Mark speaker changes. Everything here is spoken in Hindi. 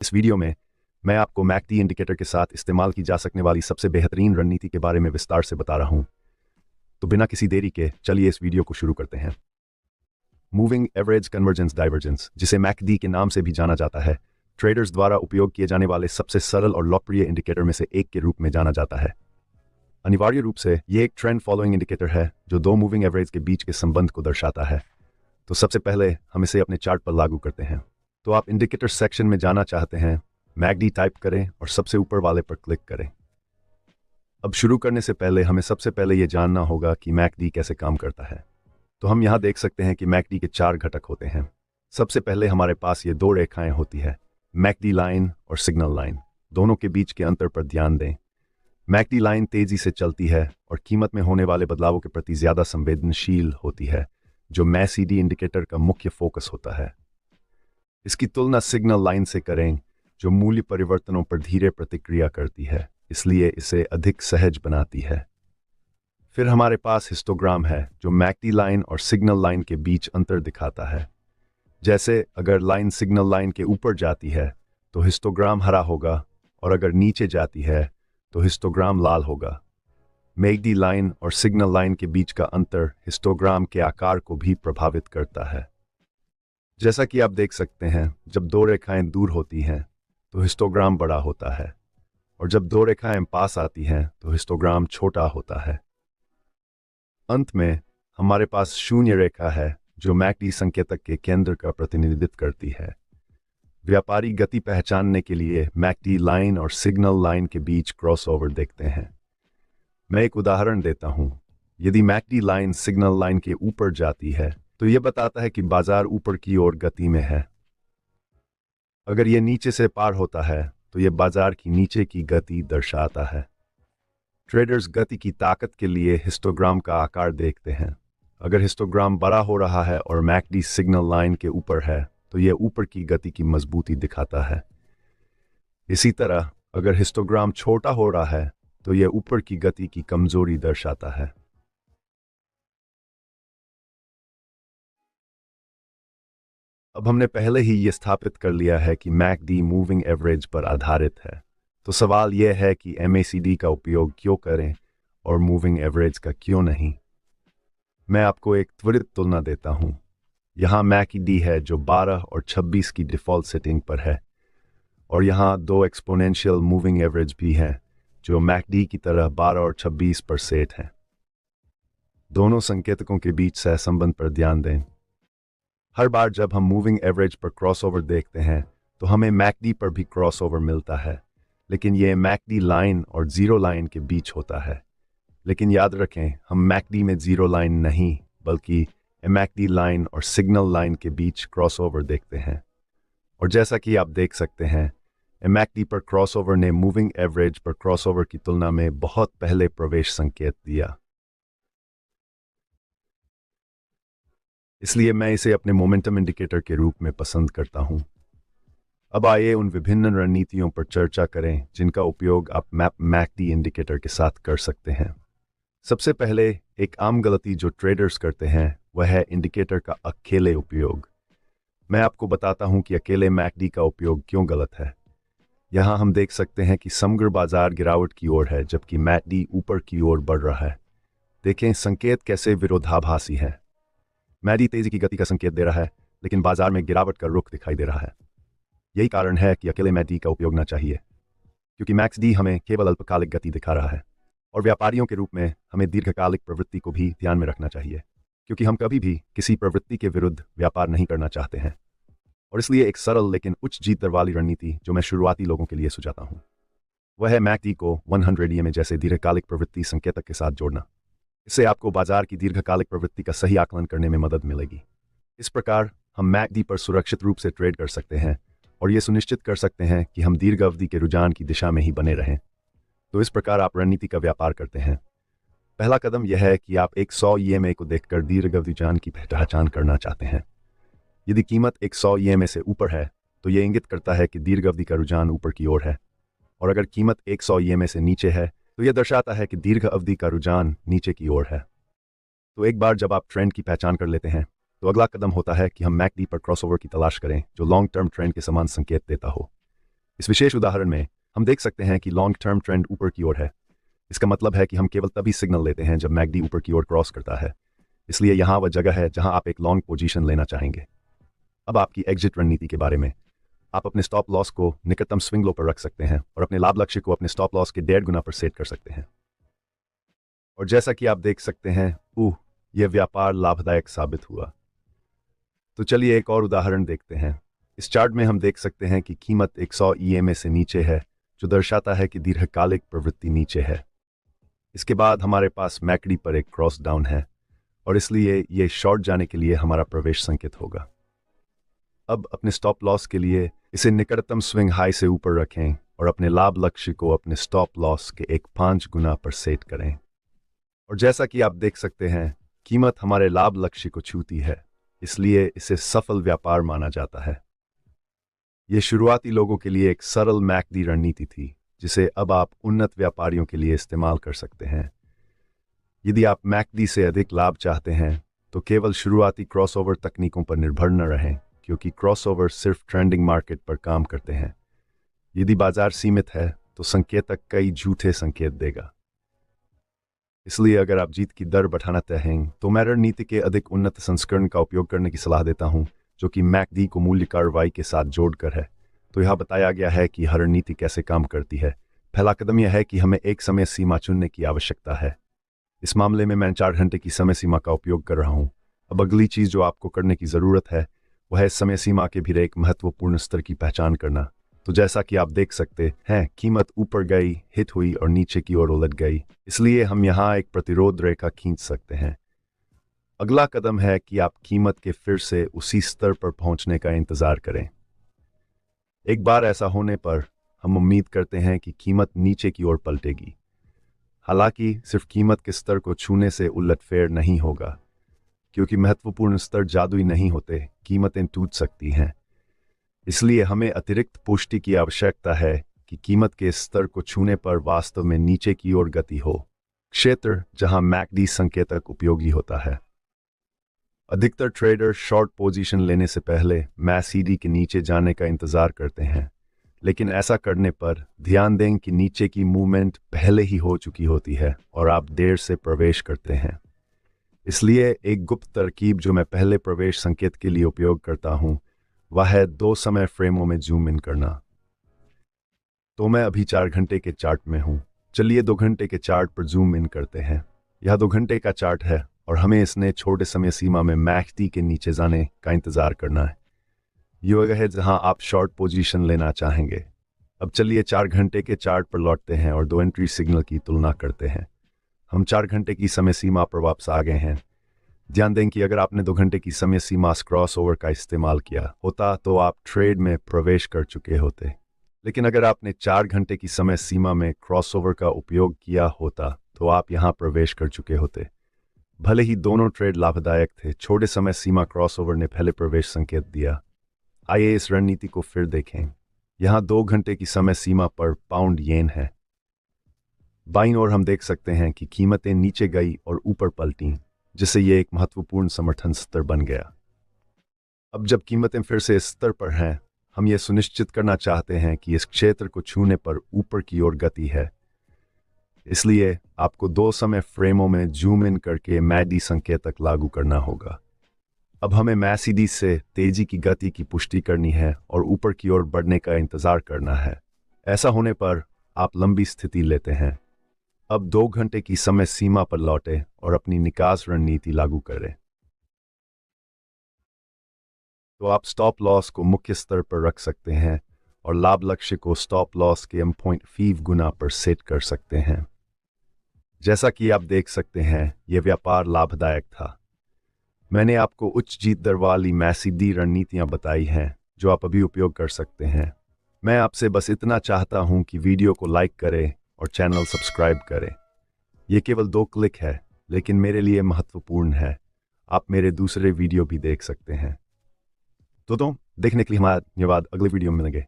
Speaker 1: इस वीडियो में मैं आपको मैकडी इंडिकेटर के साथ इस्तेमाल की जा सकने वाली सबसे बेहतरीन रणनीति के बारे में विस्तार से बता रहा हूं। तो बिना किसी देरी के चलिए इस वीडियो को शुरू करते हैं। मूविंग एवरेज कन्वर्जेंस डाइवर्जेंस, जिसे मैकडी के नाम से भी जाना जाता है, ट्रेडर्स द्वारा उपयोग किए जाने वाले सबसे सरल और लोकप्रिय इंडिकेटर में से एक के रूप में जाना जाता है। अनिवार्य रूप से ये एक ट्रेंड फॉलोइंग इंडिकेटर है जो दो मूविंग एवरेज के बीच के संबंध को दर्शाता है। तो सबसे पहले हम इसे अपने चार्ट पर लागू करते हैं। तो आप इंडिकेटर सेक्शन में जाना चाहते हैं, मैकडी टाइप करें और सबसे ऊपर वाले पर क्लिक करें। अब शुरू करने से पहले हमें सबसे पहले यह जानना होगा कि मैकडी कैसे काम करता है। तो हम यहाँ देख सकते हैं कि मैकडी के 4 घटक होते हैं। सबसे पहले हमारे पास ये 2 रेखाएं होती है, मैकडी लाइन और सिग्नल लाइन। दोनों के बीच के अंतर पर ध्यान दें। मैकडी लाइन तेजी से चलती है और कीमत में होने वाले बदलावों के प्रति ज़्यादा संवेदनशील होती है, जो मैकडी इंडिकेटर का मुख्य फोकस होता है। इसकी तुलना सिग्नल लाइन से करें, जो मूल्य परिवर्तनों पर धीरे प्रतिक्रिया करती है, इसलिए इसे अधिक सहज बनाती है। फिर हमारे पास हिस्टोग्राम है, जो मैकडी लाइन और सिग्नल लाइन के बीच अंतर दिखाता है। जैसे अगर लाइन सिग्नल लाइन के ऊपर जाती है तो हिस्टोग्राम हरा होगा, और अगर नीचे जाती है तो हिस्टोग्राम लाल होगा। मैकडी लाइन और सिग्नल लाइन के बीच का अंतर हिस्टोग्राम के आकार को भी प्रभावित करता है। जैसा कि आप देख सकते हैं, जब 2 रेखाएं दूर होती हैं तो हिस्टोग्राम बड़ा होता है, और जब 2 रेखाएं पास आती हैं तो हिस्टोग्राम छोटा होता है। अंत में हमारे पास शून्य रेखा है, जो मैकडी संकेतक के केंद्र का प्रतिनिधित्व करती है। व्यापारी गति पहचानने के लिए मैकडी लाइन और सिग्नल लाइन के बीच क्रॉसओवर देखते हैं। मैं एक उदाहरण देता हूं। यदि मैकडी लाइन सिग्नल लाइन के ऊपर जाती है तो यह बताता है कि बाजार ऊपर की ओर गति में है। अगर यह नीचे से पार होता है तो यह बाजार की नीचे की गति दर्शाता है। ट्रेडर्स गति की ताकत के लिए हिस्टोग्राम का आकार देखते हैं। अगर हिस्टोग्राम बड़ा हो रहा है और मैकडी सिग्नल लाइन के ऊपर है तो यह ऊपर की गति की मजबूती दिखाता है। इसी तरह अगर हिस्टोग्राम छोटा हो रहा है तो यह ऊपर की गति की कमजोरी दर्शाता है। अब हमने पहले ही यह स्थापित कर लिया है कि मैकडी मूविंग एवरेज पर आधारित है। तो सवाल यह है कि MACD का उपयोग क्यों करें और मूविंग एवरेज का क्यों नहीं। मैं आपको एक त्वरित तुलना देता हूं। यहाँ मैकडी है जो 12 और 26 की डिफ़ॉल्ट सेटिंग पर है, और यहाँ 2 एक्सपोनेंशियल मूविंग एवरेज भी हैं जो मैकडी की तरह 12 और 26 पर सेट हैं। दोनों संकेतकों के बीच सहसंबंध पर ध्यान दें। हर बार जब हम मूविंग एवरेज पर क्रॉसओवर देखते हैं तो हमें मैकडी पर भी क्रॉसओवर मिलता है, लेकिन यह मैकडी लाइन और जीरो लाइन के बीच होता है। लेकिन याद रखें, हम मैकडी में जीरो लाइन नहीं बल्कि मैकडी लाइन और सिग्नल लाइन के बीच क्रॉसओवर देखते हैं। और जैसा कि आप देख सकते हैं, मैकडी पर क्रॉसओवर ने मूविंग एवरेज पर क्रॉसओवर की तुलना में बहुत पहले प्रवेश संकेत दिया। इसलिए मैं इसे अपने मोमेंटम इंडिकेटर के रूप में पसंद करता हूं। अब आइए उन विभिन्न रणनीतियों पर चर्चा करें जिनका उपयोग आप मैकडी इंडिकेटर के साथ कर सकते हैं। सबसे पहले एक आम गलती जो ट्रेडर्स करते हैं वह है इंडिकेटर का अकेले उपयोग। मैं आपको बताता हूं कि अकेले मैकडी का उपयोग क्यों गलत है। यहां हम देख सकते हैं कि समग्र बाजार गिरावट की ओर है, जबकि मैकडी ऊपर की ओर बढ़ रहा है। देखें संकेत कैसे विरोधाभासी हैं। मैकडी तेजी की गति का संकेत दे रहा है, लेकिन बाजार में गिरावट का रुख दिखाई दे रहा है। यही कारण है कि अकेले मैकडी का उपयोग न चाहिए, क्योंकि मैकडी हमें केवल अल्पकालिक गति दिखा रहा है, और व्यापारियों के रूप में हमें दीर्घकालिक प्रवृत्ति को भी ध्यान में रखना चाहिए, क्योंकि हम कभी भी किसी प्रवृत्ति के विरुद्ध व्यापार नहीं करना चाहते हैं। और इसलिए एक सरल लेकिन उच्च जीत दर वाली रणनीति जो मैं शुरुआती लोगों के लिए सुझाता हूं, वह है मैकडी को 100 EMA जैसे दीर्घकालिक प्रवृत्ति संकेतक के साथ जोड़ना। इससे आपको बाजार की दीर्घकालिक प्रवृत्ति का सही आकलन करने में मदद मिलेगी। इस प्रकार हम मैकडी पर सुरक्षित रूप से ट्रेड कर सकते हैं और ये सुनिश्चित कर सकते हैं कि हम दीर्घ अवधि के रुझान की दिशा में ही बने रहें। तो इस प्रकार आप रणनीति का व्यापार करते हैं। पहला कदम यह है कि आप 100 EMA को देखकर दीर्घ अवधि रुझान की पहचान करना चाहते हैं। यदि कीमत 100 EMA से ऊपर है तो यह इंगित करता है कि दीर्घ अवधि का रुझान ऊपर की ओर है, और अगर कीमत 100 EMA से नीचे है तो यह दर्शाता है कि दीर्घ अवधि का रुझान नीचे की ओर है। तो एक बार जब आप ट्रेंड की पहचान कर लेते हैं तो अगला कदम होता है कि हम मैकडी पर क्रॉसओवर की तलाश करें जो लॉन्ग टर्म ट्रेंड के समान संकेत देता हो। इस विशेष उदाहरण में हम देख सकते हैं कि लॉन्ग टर्म ट्रेंड ऊपर की ओर है। इसका मतलब है कि हम केवल तभी सिग्नल लेते हैं जब मैकडी ऊपर की ओर क्रॉस करता है। इसलिए यहाँ वह जगह है जहाँ आप एक लॉन्ग पोजीशन लेना चाहेंगे। अब आपकी एग्जिट रणनीति के बारे में, आप अपने स्टॉप लॉस को निकटतम स्विंग लो पर रख सकते हैं और अपने लाभ लक्ष्य को अपने स्टॉप लॉस के 1.5 गुना पर सेट कर सकते हैं। और जैसा कि आप देख सकते हैं, यह व्यापार लाभदायक साबित हुआ। तो चलिए एक और उदाहरण देखते हैं। इस चार्ट में हम देख सकते हैं कि कीमत 100 EMA से नीचे है, जो दर्शाता है कि दीर्घकालिक प्रवृत्ति नीचे है। इसके बाद हमारे पास मैकडी पर एक क्रॉस डाउन है और इसलिए यह शॉर्ट जाने के लिए हमारा प्रवेश संकेत होगा। अब अपने स्टॉप लॉस के लिए इसे निकटतम स्विंग हाई से ऊपर रखें और अपने लाभ लक्ष्य को अपने स्टॉप लॉस के 5 गुना पर सेट करें। और जैसा कि आप देख सकते हैं, कीमत हमारे लाभ लक्ष्य को छूती है, इसलिए इसे सफल व्यापार माना जाता है। यह शुरुआती लोगों के लिए एक सरल मैकडी रणनीति थी, जिसे अब आप उन्नत व्यापारियों के लिए इस्तेमाल कर सकते हैं। यदि आप मैकडी से अधिक लाभ चाहते हैं, तो केवल शुरुआती क्रॉसओवर तकनीकों पर निर्भर न रहें, क्योंकि क्रॉसओवर सिर्फ ट्रेंडिंग मार्केट पर काम करते हैं। यदि बाजार सीमित है, तो संकेतक कई झूठे संकेत देगा। इसलिए अगर आप जीत की दर बढ़ाना चाहते हैं, तो मैं रणनीति के अधिक उन्नत संस्करण का उपयोग करने की सलाह देता हूं, जो कि मैकडी को मूल्य कार्रवाई के साथ जोड़कर है। तो यह बताया गया है कि हर रणनीति कैसे काम करती है। पहला कदम यह है कि हमें एक समय सीमा चुनने की आवश्यकता है। इस मामले में मैं 4 घंटे की समय सीमा का उपयोग कर रहा हूं। अब अगली चीज़ जो आपको करने की ज़रूरत है, वह है समय सीमा के भीतर एक महत्वपूर्ण स्तर की पहचान करना। तो जैसा कि आप देख सकते हैं, कीमत ऊपर गई, हिट हुई और नीचे की ओर उलट गई। इसलिए हम यहाँ एक प्रतिरोध रेखा खींच सकते हैं। अगला कदम है कि आप कीमत के फिर से उसी स्तर पर पहुंचने का इंतजार करें। एक बार ऐसा होने पर हम उम्मीद करते हैं कि कीमत नीचे की ओर पलटेगी। हालांकि सिर्फ कीमत के स्तर को छूने से उलटफेर नहीं होगा, क्योंकि महत्वपूर्ण स्तर जादुई नहीं होते, कीमतें टूट सकती हैं। इसलिए हमें अतिरिक्त पुष्टि की आवश्यकता है कि कीमत के स्तर को छूने पर वास्तव में नीचे की ओर गति हो, क्षेत्र जहां मैकडी संकेतक उपयोगी होता है। अधिकतर ट्रेडर शॉर्ट पोजीशन लेने से पहले मैकडी के नीचे जाने का इंतजार करते हैं, लेकिन ऐसा करने पर ध्यान दें कि नीचे की मूवमेंट पहले ही हो चुकी होती है और आप देर से प्रवेश करते हैं। इसलिए एक गुप्त तरकीब जो मैं पहले प्रवेश संकेत के लिए उपयोग करता हूं, वह है 2 समय फ्रेमों में जूम इन करना। तो मैं अभी 4 घंटे के चार्ट में हूं। चलिए 2 घंटे के चार्ट पर जूम इन करते हैं। यह 2 घंटे का चार्ट है और हमें इसने छोटे समय सीमा में मैकडी के नीचे जाने का इंतजार करना है। यह जगह है जहां आप शॉर्ट पोजीशन लेना चाहेंगे। अब चलिए 4 घंटे के चार्ट पर लौटते हैं और 2 एंट्री सिग्नल की तुलना करते हैं। हम 4 घंटे की समय सीमा पर वापस आ गए हैं। ध्यान दें कि अगर आपने 2 घंटे की समय सीमा क्रॉसओवर का इस्तेमाल किया होता, तो आप ट्रेड में प्रवेश कर चुके होते। लेकिन अगर आपने 4 घंटे की समय सीमा में क्रॉसओवर का उपयोग किया होता, तो आप यहां प्रवेश कर चुके होते। भले ही दोनों ट्रेड लाभदायक थे, छोटे समय सीमा क्रॉसओवर ने पहले प्रवेश संकेत दिया। आइए इस रणनीति को फिर देखें। यहाँ 2 घंटे की समय सीमा पर पाउंड येन है। बाईं ओर हम देख सकते हैं कि कीमतें नीचे गई और ऊपर पलटी, जिससे यह एक महत्वपूर्ण समर्थन स्तर बन गया। अब जब कीमतें फिर से इस स्तर पर हैं, हम यह सुनिश्चित करना चाहते हैं कि इस क्षेत्र को छूने पर ऊपर की ओर गति है। इसलिए आपको 2 समय फ्रेमों में जूम इन करके मैकडी संकेतक लागू करना होगा। अब हमें मैकडी से तेजी की गति की पुष्टि करनी है और ऊपर की ओर बढ़ने का इंतजार करना है। ऐसा होने पर आप लंबी स्थिति लेते हैं। अब 2 घंटे की समय सीमा पर लौटें और अपनी निकास रणनीति लागू करें। तो आप स्टॉप लॉस को मुख्य स्तर पर रख सकते हैं और लाभ लक्ष्य को स्टॉप लॉस के 0.5 गुना पर सेट कर सकते हैं। जैसा कि आप देख सकते हैं, यह व्यापार लाभदायक था। मैंने आपको उच्च जीत दर वाली मैकडी रणनीतियां बताई हैं, जो आप अभी उपयोग कर सकते हैं। मैं आपसे बस इतना चाहता हूं कि वीडियो को लाइक करें और चैनल सब्सक्राइब करें। यह केवल 2 क्लिक है, लेकिन मेरे लिए महत्वपूर्ण है। आप मेरे दूसरे वीडियो भी देख सकते हैं। तो देखने के लिए हमारा धन्यवाद। अगले वीडियो में मिलेंगे।